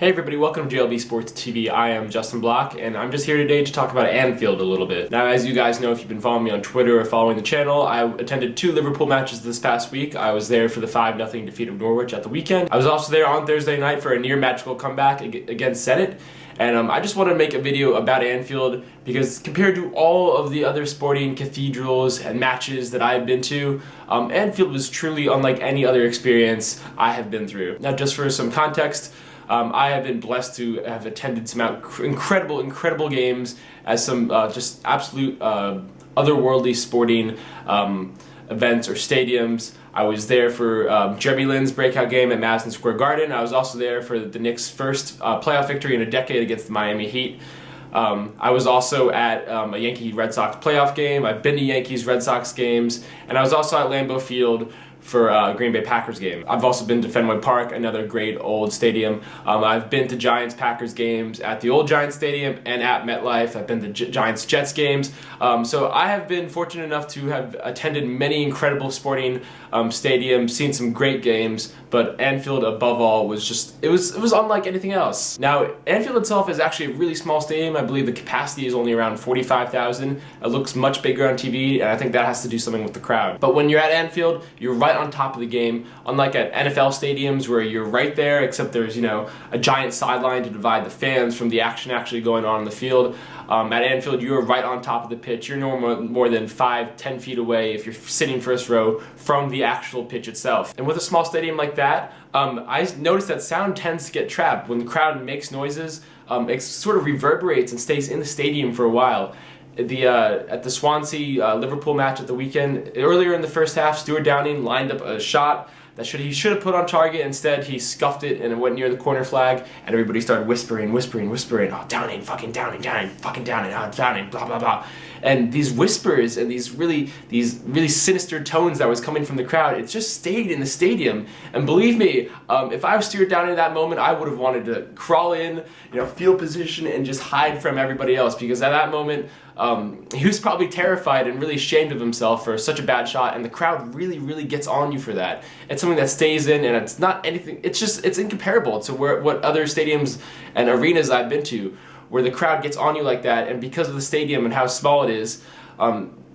Hey everybody, welcome to JLB Sports TV. I am Justin Block, and I'm just here today to talk about Anfield a little bit. Now, as you guys know, if you've been following me on Twitter or following the channel, I attended 2 Liverpool matches this past week. I was there for the 5-0 defeat of Norwich at the weekend. I was also there on Thursday night for a near magical comeback against Senate. And I just want to make a video about Anfield because compared to all of the other sporting cathedrals and matches that I've been to, Anfield was truly unlike any other experience I have been through. Now, just for some context, I have been blessed to have attended some incredible games at some just absolute otherworldly sporting events or stadiums. I was there for Jeremy Lin's breakout game at Madison Square Garden. I was also there for the Knicks' first playoff victory in a decade against the Miami Heat. I was also at a Yankee-Red Sox playoff game. I've been to Yankees-Red Sox games, and I was also at Lambeau Field for a Green Bay Packers game. I've also been to Fenway Park, another great old stadium. I've been to Giants-Packers games at the old Giants Stadium and at MetLife. I've been to Giants-Jets games. So I have been fortunate enough to have attended many incredible sporting stadiums, seen some great games, but Anfield above all was just, it was unlike anything else. Now, Anfield itself is actually a really small stadium. I believe the capacity is only around 45,000. It looks much bigger on TV, and I think that has to do something with the crowd. But when you're at Anfield, you're right on top of the game, unlike at NFL stadiums where you're right there, except there's, a giant sideline to divide the fans from the action actually going on the field. At Anfield, you're right on top of the pitch. You're no more than 5-10 feet away if you're sitting first row from the actual pitch itself. And with a small stadium like that, I noticed that sound tends to get trapped. When the crowd makes noises, it sort of reverberates and stays in the stadium for a while. At the Swansea Liverpool match at the weekend, earlier in the first half, Stuart Downing lined up a shot that he should have put on target. Instead, he scuffed it and it went near the corner flag, and everybody started whispering, oh, Downing, fucking Downing, fucking Downing, oh, Downing, blah, blah, blah. And these whispers and these really sinister tones that was coming from the crowd, it just stayed in the stadium. And believe me, if I was Stuart Downing in that moment, I would have wanted to crawl in, field position, and just hide from everybody else, because at that moment, he was probably terrified and really ashamed of himself for such a bad shot, and the crowd really gets on you for that. It's something that stays in, and it's not anything, it's incomparable to what other stadiums and arenas I've been to, where the crowd gets on you like that, and because of the stadium and how small it is,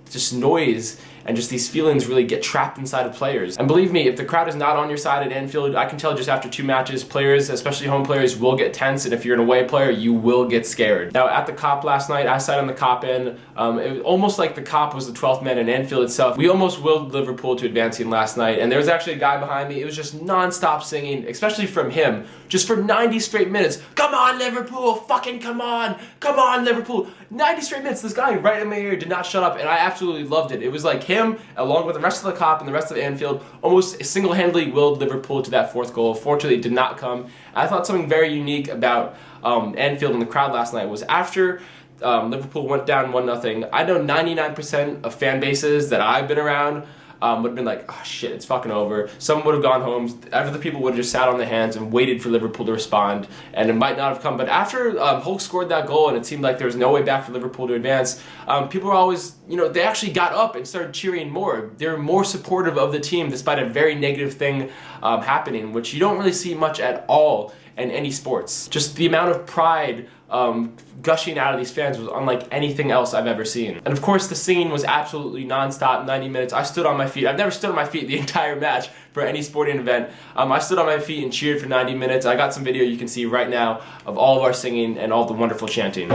just noise and just these feelings really get trapped inside of players. And believe me, if the crowd is not on your side at Anfield, I can tell just after 2 matches, players, especially home players, will get tense, and if you're an away player, you will get scared. Now, at the Kop last night, I sat on the Kop end. It was almost like the Kop was the 12th man in Anfield itself. We almost willed Liverpool to advancing last night, and there was actually a guy behind me. It was just non-stop singing, especially from him, just for 90 straight minutes. Come on, Liverpool! Fucking come on! Come on, Liverpool! 90 straight minutes, this guy right in my ear did not shut up, and I absolutely loved it. It was like him, along with the rest of the Kop and the rest of Anfield, almost single-handedly willed Liverpool to that 4th goal. Fortunately, it did not come. I thought something very unique about Anfield and the crowd last night was after Liverpool went down 1-0, I know 99% of fan bases that I've been around would have been like, oh shit, it's fucking over. Some would have gone home. Other people would have just sat on their hands and waited for Liverpool to respond, and it might not have come. But after Hulk scored that goal and it seemed like there was no way back for Liverpool to advance, people were always, they actually got up and started cheering more. They were more supportive of the team despite a very negative thing happening, which you don't really see much at all in any sports. Just the amount of pride gushing out of these fans was unlike anything else I've ever seen. And of course, the singing was absolutely non-stop, 90 minutes. I stood on my feet. I've never stood on my feet the entire match for any sporting event. I stood on my feet and cheered for 90 minutes. I got some video you can see right now of all of our singing and all the wonderful chanting.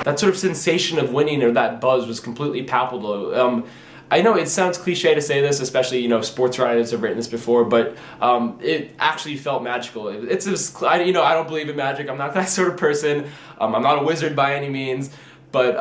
That sort of sensation of winning, or that buzz, was completely palpable. I know it sounds cliche to say this, especially, sports writers have written this before, but it actually felt magical. I don't believe in magic. I'm not that sort of person. I'm not a wizard by any means. But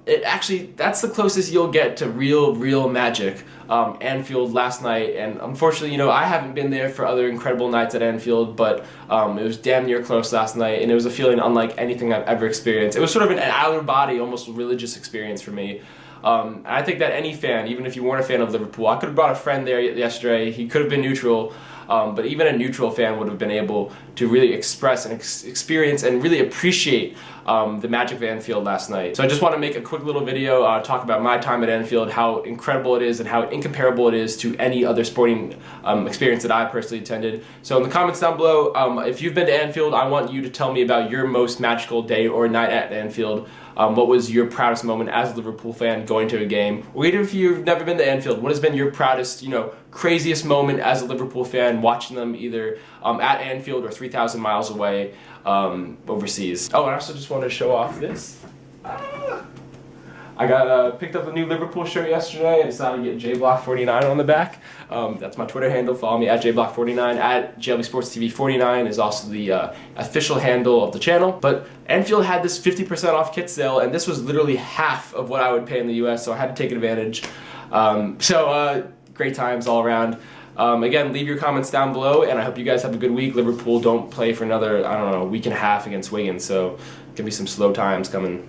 that's the closest you'll get to real magic. Anfield last night, and unfortunately, you know, I haven't been there for other incredible nights at Anfield, but it was damn near close last night, and it was a feeling unlike anything I've ever experienced. It was sort of an out-of-body, almost religious experience for me. And I think that any fan, even if you weren't a fan of Liverpool, I could have brought a friend there yesterday, he could have been neutral, but even a neutral fan would have been able to really express and experience and really appreciate the magic of Anfield last night. So I just want to make a quick little video, talk about my time at Anfield, how incredible it is and how incomparable it is to any other sporting experience that I personally attended. So in the comments down below, if you've been to Anfield, I want you to tell me about your most magical day or night at Anfield. What was your proudest moment as a Liverpool fan going to a game? Or even if you've never been to Anfield, what has been your proudest, you know, craziest moment as a Liverpool fan watching them either at Anfield or 3,000 miles away overseas? Oh, and I also just wanted to show off this. I picked up a new Liverpool shirt yesterday. I decided to get JBlock49 on the back. That's my Twitter handle. Follow me at JBlock49. At JLB Sports TV 49 is also the official handle of the channel. But Anfield had this 50% off kit sale, and this was literally half of what I would pay in the US, so I had to take advantage. Great times all around. Again, leave your comments down below, and I hope you guys have a good week. Liverpool don't play for another, I don't know, week and a half against Wigan, so it's going to be some slow times coming.